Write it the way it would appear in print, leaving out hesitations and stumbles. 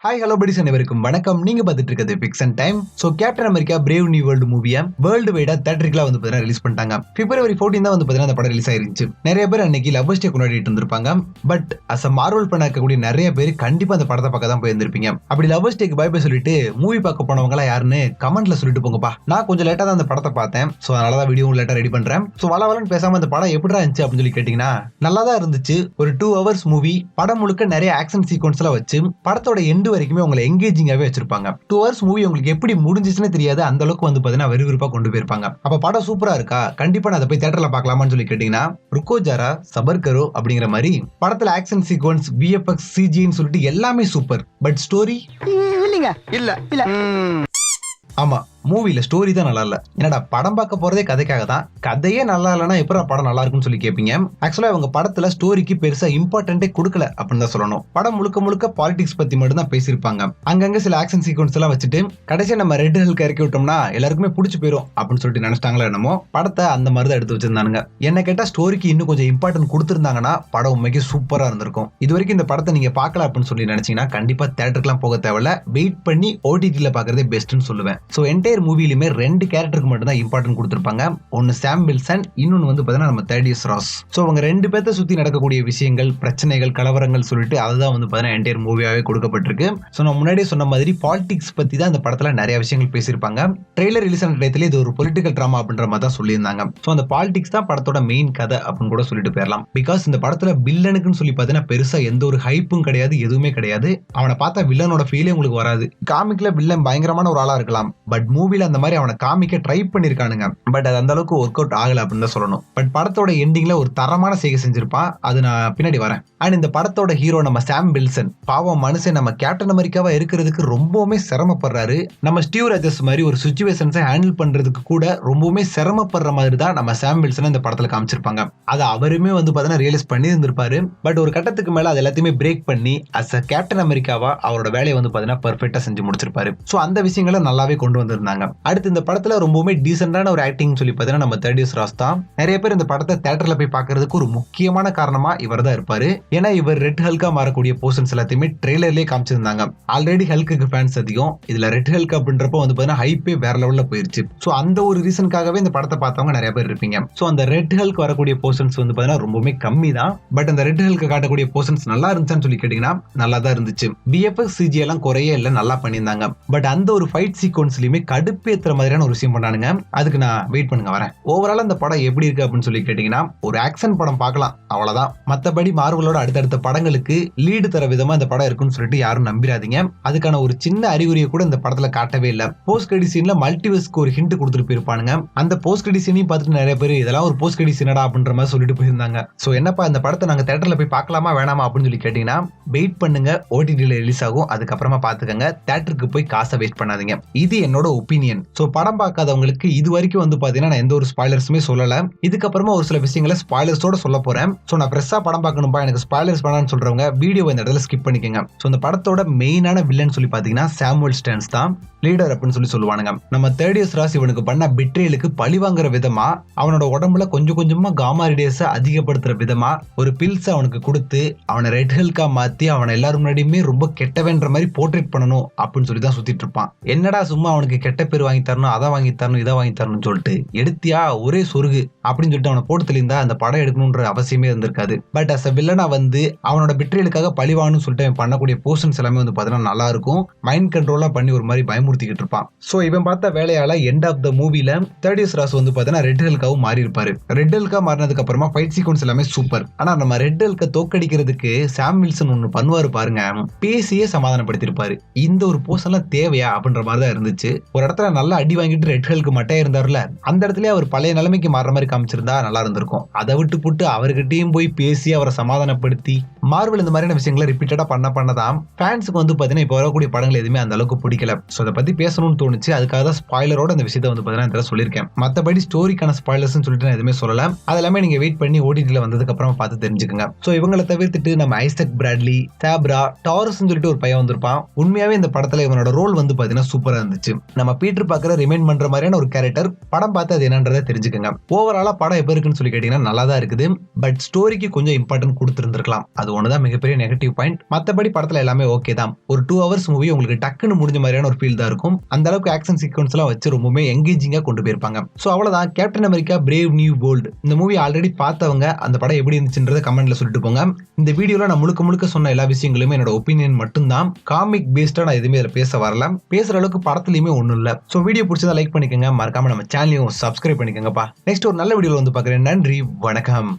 Hi hello buddies அனைவருக்கும் வணக்கம். நீங்க பார்த்துட்டு இருக்கிறது fiction time. So captain America brave new world மூவியை வேர்ல்டு வைடா தியேட்டருக்குல வந்து பார்த்தீங்கன்னா ரிலீஸ் பண்ணிட்டாங்க. February 14 தான் வந்து பார்த்தீங்கன்னா அந்த படம் ரிலீஸ் ஆயிருச்சு. நிறைய பேர் அன்னைக்கு லவ்வர்ஸ் டே கொண்டாடிட்டு இருந்திருப்பாங்க. பட் அஸ் மார்வல் பண்ண இருக்கக்கூடிய நிறைய பேர் கண்டிப்பா அந்த படத்தை பார்க்க தான் போயிருந்திருப்பீங்க. அப்படி லவ்வர்ஸ் டேக்கு பை பை சொல்லிட்டு மூவி பார்க்க போனவங்க எல்லாம் யாருன்னு கமெண்ட்ல சொல்லிட்டு போங்கப்பா. நான் கொஞ்சம் லேட்டா தான் அந்த படத்தை பார்த்தேன். சோ அதனால தான் வீடியோ லேட்டா ரெடி பண்றேன். சோ வளவலன்னு பேசாம அந்த படம் எப்படிடா இருந்துச்சு அப்படின்னு சொல்லி கேட்டீங்கன்னா நல்லா தான் இருந்துச்சு. ஒரு 2 hours மூவி. படம் முழுக்க நிறைய ஆக்ஷன் சீக்வன்ஸ் எல்லாம் வச்சு படத்தோட எண்டு வரைக்குமே உங்களை எங்கேஜிங்காவே வச்சிருப்பாங்க. 2 hours மூவி உங்களுக்கு எப்படி முடிஞ்சிச்சுன்னு தெரியாது. அந்த அளவுக்கு வந்து பாத்தீங்கன்னா விறுவிறுப்பா கொண்டு போயிருப்பாங்க. அப்ப படம் சூப்பரா இருக்கா, கண்டிப்பா நான் அதை போய் தியேட்டர்ல பார்க்கலாமான்னு சொல்லி கேட்டீங்கன்னா ருக்கோ ஜாரா சபர் கரோ அப்படிங்கிற மாதிரி படத்துல ஆக்ஷன் சீக்வன்ஸ், விஎஃப்எக்ஸ், சிஜின்னு சொல்லிட்டு எல்லாமே சூப்பர். பட் ஸ்டோரி இல்ல. ஆமா, மூவில ஸ்டோரி தான் நல்லா இல்ல. என்னடா படம் பார்க்க போறதே கதைக்காக தான், கதையே நல்லா இல்லைன்னா எப்படா படம் நல்லா இருக்கும்னு சொல்லி கேட்பீங்க. ஆக்சுவலா இவங்க படத்துல ஸ்டோரிக்கு பெருசா இம்பார்ட்டன்டே கொடுக்கல அப்படின்னு தான் சொல்லணும். படம் முழுக்க முழுக்க பாலிடிக்ஸ் பத்தி மட்டும் தான் பேசியிருப்பாங்க. அங்கங்க சில ஆக்ஷன் சீக்வன்ஸ் எல்லாம் வச்சுட்டு கடைசியா நம்ம ரெட் ஹல்க் இறக்கி விட்டோம்னா எல்லாருக்குமே பிடிச்சி போயிடும் அப்படின்னு சொல்லிட்டு நினைச்சிட்டாங்களா என்னமோ. படத்தை அந்த மாதிரி தான் எடுத்து வச்சிருந்தானுங்க. என்ன கேட்டா ஸ்டோரிக்கு இன்னும் கொஞ்சம் இம்பார்ட்டன்ட் கொடுத்திருந்தாங்கன்னா படம் உண்மைக்கு சூப்பரா இருந்திருக்கும். இது வரைக்கும் இந்த படத்தை நீங்க பார்க்கல அப்படின்னு சொல்லி நினைச்சீங்கன்னா கண்டிப்பா தியேட்டருக்குலாம் போக தேவையில்ல, வெயிட் பண்ணி ஓடிடில பாக்குறதே பெஸ்ட்னு சொல்லுவேன். சோ என்டையர் மூவிலுமே 2 கேரக்டருக்கு மட்டும் தான் இம்பார்ட்டன்ட் கொடுத்திருப்பாங்க. ஒன்னு சாம் வில்சன், இன்னொன்னு வந்து பாத்தீங்கன்னா நம்ம தேடியஸ் ராஸ். சோ அவங்க 2 பேர்த்த சுத்தி நடக்கக்கூடிய விஷயங்கள், பிரச்சனைகள், கலவரங்கள் சொல்லிட்டு அதுதான் வந்து பாத்தீங்கன்னா என்டையர் மூவியாவே கொடுக்கப்பட்டிருக்கு. சோ நான் முன்னாடியே சொன்ன மாதிரி பாலிடிக்ஸ் பத்தி தான் இந்த படத்துல நிறைய விஷயங்கள் பேசியிருப்பாங்க. ட்ரெய்லர் ரிலீஸ் ஆன டயத்துல இது ஒரு பொலிட்டிக்கல் டிராமா அப்படின்ற மாதிரி தான் சொல்லியிருந்தாங்க. சோ அந்த பாலிடிக்ஸ் தான் படத்தோட மெயின் கதை அப்படின்னு கூட சொல்லிட்டு போயிடலாம். பிகாஸ் இந்த படத்துல வில்லனுக்குன்னு சொல்லி பாத்தீங்கன்னா பெருசா எந்த ஒரு ஹைப்பும் கிடையாது, எதுவுமே கிடையாது. அவனை பார்த்தா வில்லனோட ஃபீலே உங்களுக்கு வராது. காமிக்ல வில்லன் பயங்கரமான ஒரு ஆளா இருக்கலாம், பட் மூவில அந்த மாதிரி அவனை காமிக்க ட்ரை பண்ணிருக்கானுங்க. பட் அது அந்த அளவுக்கு ஒர்க் அவுட் ஆகல அப்படின்னு தான் சொல்லணும். பட் படத்தோட எண்டிங்ல ஒரு தரமான செய்கை செஞ்சிருப்பான், அது நான் பின்னாடி வரேன். அண்ட் இந்த படத்தோட ஹீரோ நம்ம சாம் வில்சன், பாவம் மனுஷன் நம்ம கேப்டன் அமெரிக்காவா இருக்கிறதுக்கு ரொம்பவுமே சிரமப்படுறாரு. நம்ம ஸ்டீவ் ராஜர்ஸ் மாதிரி ஒரு சிச்சுவேஷன்ஸை ஹேண்டில் பண்றதுக்கு கூட ரொம்பவுமே சிரமப்படுற மாதிரி தான் நம்ம சாம் வில்சன் இந்த படத்துல காமிச்சிருப்பாங்க. அதை அவருமே வந்து பாத்தீங்கன்னா ரியலைஸ் பண்ணி இருந்திருப்பாரு. பட் ஒரு கட்டத்துக்கு மேல அது எல்லாத்தையுமே பிரேக் பண்ணி அஸ் அ கேப்டன் அமெரிக்காவா அவரோட வேலையை வந்து பாத்தீங்கன்னா பெர்ஃபெக்ட்டா செஞ்சு முடிச்சிருப்பாரு. சோ அந்த விஷயங்களை நல்லாவே கொண்டு வந்திருந்தாங்க. அடுத்து இந்த படத்துல ரொம்பவுமே டீசென்டான ஒரு ஆக்டிங் சொல்லி பாத்தீங்கன்னா நம்ம தேடியஸ் ராஸ் தான். நிறைய பேர் இந்த படத்தை தியேட்டர்ல போய் பார்க்கிறதுக்கு ஒரு முக்கியமான காரணமா இவர் தான் இருப்பாரு. ஏன்னா இவர் ரெட் ஹல்கா மாறக்கூடிய போர்ஷன்ஸ் எல்லாத்தையுமே ட்ரெய்லர்லயே காமிச்சிருந்தாங்க. ஆல்ரெடி ஹல்க்கு ஃபேன்ஸ் அதிகம், இதுல ரெட் ஹல்க் அப்படின்றப்ப வந்து பாத்தீங்கன்னா ஹைப்பே வேற லெவல்ல போயிருச்சு. சோ அந்த ஒரு ரீசனுக்காகவே இந்த படத்தை பார்த்தவங்க நிறைய பேர் இருப்பீங்க. சோ அந்த ரெட் ஹல்க் வரக்கூடிய போர்ஷன்ஸ் வந்து பாத்தீங்கன்னா ரொம்பவுமே கம்மி தான். பட் அந்த ரெட் ஹல்க் காட்டக்கூடிய போர்ஷன்ஸ் நல்லா இருந்துச்சான்னு சொல்லி கேட்டீங்கன்னா நல்லா தான் இருந்துச்சு. விஎஃப்எக்ஸ், சிஜி எல்லாம் குறையே இல்ல, நல்லா பண்ணியிருந்தாங்க. பட் அந்த ஒரு ஃபைட் சீக்வன்ஸ்லயுமே கடுப்பேத்துற மாதிரியான ஒரு விஷயம் பண்ணானுங்க. அதுக்கு நான் வெயிட் பண்ணுங்க வரேன். ஓவரால் அந்த படம் எப்படி இருக்கு அப்படின்னு சொல்லி கேட்டீங்கன்னா ஒரு ஆக்ஷன் படம் பார்க்கலாம், அவ்வளவுதான். மத்தபடி மார்வலோட அடுத்தடுத்த படங்களுக்கு லீடு தர விதமா இந்த படம் இருக்குன்னு சொல்லிட்டு யாரும் நம்பிராதீங்க. அதுக்கான ஒரு சின்ன அறிகுறியை கூட இந்த படத்துல காட்டவே இல்ல. போஸ்ட் கிரெடிட் சீன்ல மல்டிவர்ஸ்க்கு ஒரு ஹிண்ட் கொடுத்துட்டு போயிருப்பானுங்க. அந்த போஸ்ட் கிரெடிட் சீனையும் பார்த்துட்டு நிறைய பேர் இதெல்லாம் ஒரு போஸ்ட் கிரெடிட் சீனடா அப்படின்ற மாதிரி சொல்லிட்டு போயிருந்தாங்க. சோ என்னப்பா இந்த படத்தை நாங்க தியேட்டர்ல போய் பார்க்கலாமா வேணாமா அப்படின்னு சொல்லி கேட்டீங்கன்னா வெயிட் பண்ணுங்க, ஓடிடில ரிலீஸ் ஆகும், அதுக்கப்புறமா பாத்துக்கங்க. தியேட்டருக்கு போய் காசை வேஸ்ட் பண்ணாதீங்க. இது என்னோட ஒப்பீனியன். சோ படம் பார்க்காதவங்களுக்கு இது வரைக்கும் வந்து பாத்தீங்கன்னா நான் எந்த ஒரு ஸ்பாய்லர்ஸுமே சொல்லல. இதுக்கப்புறமா ஒரு சில விஷயங்களை ஸ்பாய்லர்ஸோட சொல்ல போறேன். சோ நான் ஃப்ரெஷ்ஷா படம் பார்க்கணும்பா, எனக்கு ஸ்பாய்லர்ஸ் வேணாம்னு சொல்றவங்க வீடியோ இந்த இடத்துல ஸ்கிப் பண்ணிக்கங்க. சோ இந்த படத்தோட மெயினான வில்லன் சொல்லி பாத்தீங்கன்னா சாமுவல் ஸ்டான்ஸ் தான் லீடர் அப்படின்னு சொல்லி சொல்லுவானுங்க. நம்ம தேடியஸ் ராஸ் இவனுக்கு பண்ண பிட்ரேலுக்கு பழி வாங்குற விதமா, அவனோட உடம்புல கொஞ்சம் கொஞ்சமா காமா ரேடியஸ அதிகப்படுத்துற விதமா ஒரு பில்ஸ் அவனுக்கு கொடுத்து அவனை ரெட் ஹல்கா மாத்தி அவனை எல்லாரும் முன்னாடியுமே ரொம்ப கெட்டவன்ற மாதிரி போர்ட்ரேட் பண்ணணும் அப்படின்னு சொல்லி தான் சுத்திட்டு இருப்பான். என்னடா சும்மா அவனுக்கு கெட்ட பேர் வாங்கி தரணும், அதை வாங்கி தரணும், இதை வாங்கி தரணும்னு சொல்லிட்டு எடுத்தியா ஒரே சொருகு அப்படின்னு சொல்லிட்டு அவனை போட்டு தெளிந்தா அந்த படம் எடுக்கணும்ன்ற அவசியமே இருந்திருக்காது. பட் அஸ் அ வில்லனா வந்து அவனோட பிட்ரேலுக்காக பழி வாங்கணும்னு சொல்லிட்டு அவன் பண்ணக்கூடிய போர்ஷன்ஸ் எல்லாமே வந்து பாத்தீங்கன்னா நல்லா இருக்கும். மைண்ட் கண்ட்ரோலா பண்ணி ஒரு மாதிரி பயமுறுத்திக்கிட்டு இருப்பான். சோ இவன் பார்த்த வேலையால எண்ட் ஆஃப் த மூவில தேடியஸ் ராஸ் வந்து பாத்தீங்கன்னா ரெட் ஹல்காவும் மாறி இருப்பாரு. ரெட் ஹல்கா மாறினதுக்கு அப்புறமா ஃபைட் சீக்வன்ஸ் எல்லாமே சூப்பர். ஆனா நம்ம ரெட் ஹல்க தோக்கடிக்கிறதுக்கு சாம் வில்சன் ஒன்னு பண்ணுவாரு பாருங்க, பேசியே சமாதானப்படுத்திருப்பாரு. இந்த ஒரு போர்ஷன்லாம் தேவையா அப்படின்ற மாதிரி தான் இருந்துச்சு. ஒரு இடத்துல நல்லா அடி வாங்கிட்டு ரெட் ஹல்க் மட்டும் இருந்தாருல, அந்த இடத்துல அவர் பழைய நிலைமைக்கு மாறுற மாதிரி காமிச்சிருந்தா நல்லா இருந்திருக்கும். அதை விட்டு போட்டு அவர்கிட்டயும் போய் பேசி அவரை சமாதானப்படுத்தி மார்வல் இந்த மாதிரியான விஷயங்களை ரிப்பீட்டடா பண்ணதான் ஃபேன்ஸுக்கு வந்து பாத்தீங்கன்னா இப்ப வரக்கூடிய படங்கள் எதுவுமே அந்த அளவுக்கு பிடிக்கல. சோ அதை பத்தி பேசணும்னு தோணுச்சு, அதுக்காக தான் ஸ்பாய்லரோட அந்த விஷயத்தை வந்து பாத்தீங்கன்னா சொல்லியிருக்கேன். மத்தபடி ஸ்டோரிக்கான ஸ்பாய்லர்ஸ் சொல்லிட்டு நான் எதுவுமே சொல்லல. அதெல்லாமே நீங்க வெயிட் பண்ணி ஓடிடில வந்ததுக்கு அப்புறமா பார்த்து தெரிஞ்சுக்கங்க. சோ இவங்களை தவிர்த்துட்டு நம்ம ஐசக் பிராட்லி, சாப்ரா, டாரஸ் சொல்லிட்டு ஒரு பையன் வந்திருப்பான். உண்மையாவே இந்த படத்துல இவனோட ரோல் வந்து பாத்தீங்கன்னா சூப்பரா இருந்துச்சு. நம்ம பீட்டர் பார்க்கற ரிமைண்ட் பண்ற மாதிரியான ஒரு கேரக்டர். படம் பார்த்து அது என்னன்றதை தெரிஞ்சுக்கங்க. ஓவராலா படம் எப்ப இருக்குன்னு சொல்லி கேட்டீங்கன்னா நல்லா தான் இருக்குது. பட் ஸ்டோரிக்கு கொஞ்சம் இம்பார்ட்டன்ட் கொடுத்திருந்திருக்கலாம், அது ஒண்ணுதான் மிகப்பெரிய நெகட்டிவ் பாயிண்ட். மத்தபடி படத்துல எல்லாமே ஓகே தான். ஒரு 2 ஹவர்ஸ் மூவி உங்களுக்கு டக்குன்னு முடிஞ்ச மாதிரியான ஒரு ஃபீல் தான் இருக்கும். அந்த அளவுக்கு ஆக்ஷன் சீக்வன்ஸ் எல்லாம் வச்சு ரொம்பவே எங்கேஜிங்கா கொண்டு போயிருப்பாங்க. சோ அவ்வளவுதான் captain America brave new world. இந்த மூவி ஆல்ரெடி பார்த்தவங்க அந்த படம் எப்படி இருந்துச்சுன்றத கமெண்ட்ல சொல்லிட்டு போங்க. இந்த வீடியோல நான் முழுக்க சொன்ன எல்லா விஷயங்களுமே என்னோட ஒப்பீனியன் மட்டும்தான். காமிக் பேஸ்டா நான் எதுவுமே இதுல பேச வரல. பேசுற அளவுக்கு படத்துலயுமே ஒண்ணும் இல்ல. சோ வீடியோ பிடிச்சதா லைக் பண்ணிக்கோங்க. மறக்காம நம்ம சேனலையும் சப்ஸ்கிரைப் பண்ணிக்கோங்கப்பா. நெக்ஸ்ட் ஒரு நல்ல வீடியோல வந்து பார்க்குறேன். நன்றி, வணக்கம்.